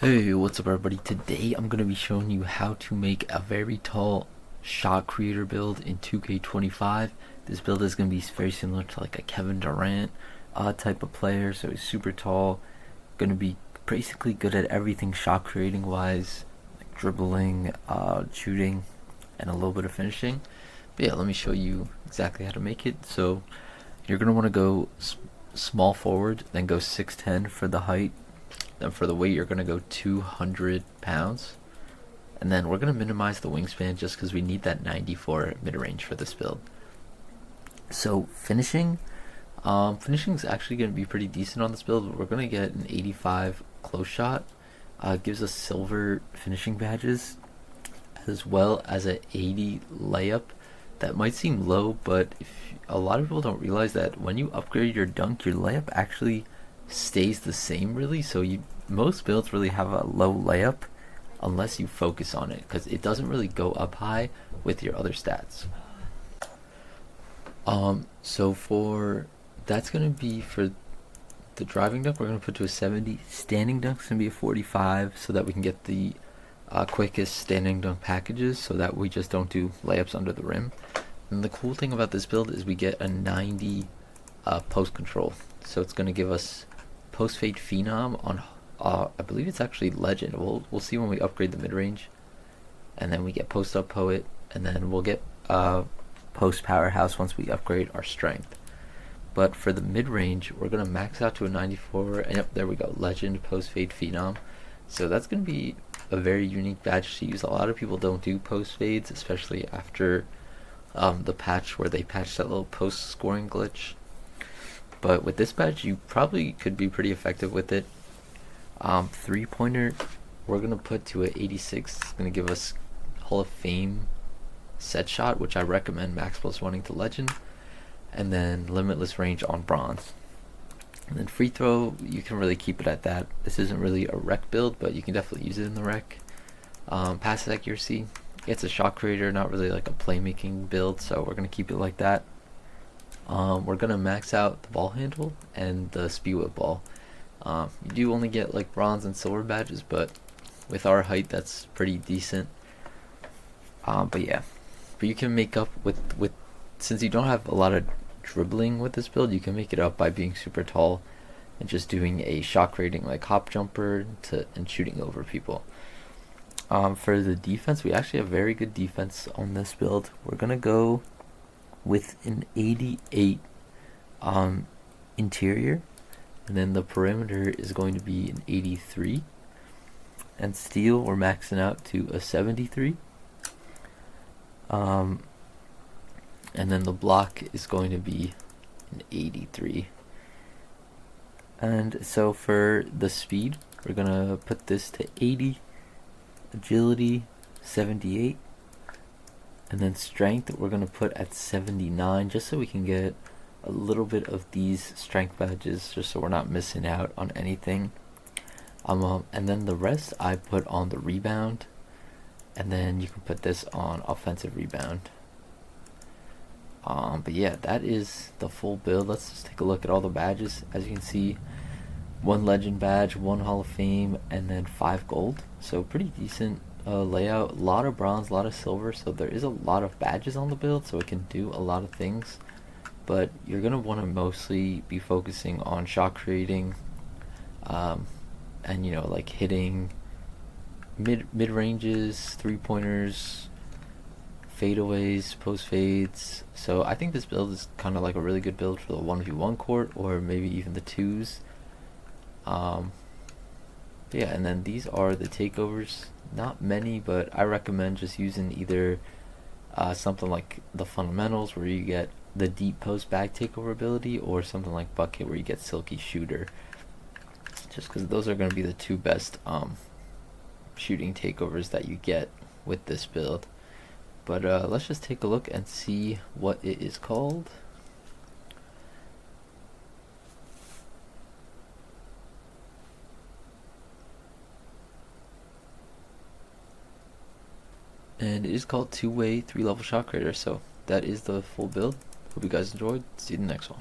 Hey, what's up everybody? Today I'm going to be showing you how to make a very tall shot creator build in 2K25. This build is going to be very similar to like a Kevin Durant type of player, so he's super tall, going to be basically good at everything shot creating wise, like dribbling, shooting, and a little bit of finishing. But yeah, let me show you exactly how to make it. So you're going to want to go small forward, then go 6'10" for the height. Then for the weight, you're going to go 200 pounds. And then we're going to minimize the wingspan just because we need that 94 mid-range for this build. So finishing is actually going to be pretty decent on this build. We're going to get an 85 close shot. Gives us silver finishing badges, as well as an 80 layup. That might seem low, but a lot of people don't realize that when you upgrade your dunk, your layup actually stays the same really. So most builds really have a low layup unless you focus on it, because it doesn't really go up high with your other stats. So for that's gonna be for the driving dunk, we're gonna put to a 70. Standing dunk's gonna be a 45, so that we can get the quickest standing dunk packages, so that we just don't do layups under the rim. And the cool thing about this build is we get a 90 post control, so it's gonna give us post fade phenom on I believe it's actually legend. We'll see when we upgrade the mid range, and then we get post up poet, and then we'll get post powerhouse once we upgrade our strength. But for the mid range, we're gonna max out to a 94, and yep, there we go, legend post fade phenom. So that's gonna be a very unique badge to use. A lot of people don't do post fades, especially after the patch where they patched that little post scoring glitch. But with this badge, you probably could be pretty effective with it. 3-pointer, we're going to put to a 86. It's going to give us Hall of Fame set shot, which I recommend max +1 into legend. And then limitless range on bronze. And then free throw, you can really keep it at that. This isn't really a rec build, but you can definitely use it in the rec. Pass accuracy, it's a shot creator, not really like a playmaking build, so we're going to keep it like that. We're gonna max out the ball handle and the speed whip ball. You do only get like bronze and silver badges, but with our height, that's pretty decent. But yeah, but you can make up with since you don't have a lot of dribbling with this build, you can make it up by being super tall and just doing a shot creating like hop jumper and shooting over people. For the defense, we actually have very good defense on this build. We're gonna go with an 88 interior, and then the perimeter is going to be an 83, and steel we're maxing out to a 73, and then the block is going to be an 83. And so for the speed, we're gonna put this to 80, agility 78, and then strength we're going to put at 79, just so we can get a little bit of these strength badges, just so we're not missing out on anything. And then the rest I put on the rebound, and then you can put this on offensive rebound. But yeah, that is the full build. Let's just take a look at all the badges. As you can see, 1 legend badge, 1 Hall of Fame, and then 5 gold, so pretty decent layout. A lot of bronze, a lot of silver, so there is a lot of badges on the build, so it can do a lot of things. But you're gonna want to mostly be focusing on shot creating, and like hitting mid ranges, 3-pointers, fadeaways, post fades. So I think this build is kind of like a really good build for the 1v1 court, or maybe even the 2s. Yeah, and then these are the takeovers. Not many, but I recommend just using either something like the fundamentals, where you get the deep post bag takeover ability, or something like bucket, where you get silky shooter, just because those are going to be the 2 best shooting takeovers that you get with this build. But let's just take a look and see what it is called. And it is called 2-way 3-level shot creator. So that is the full build. Hope you guys enjoyed. See you in the next one.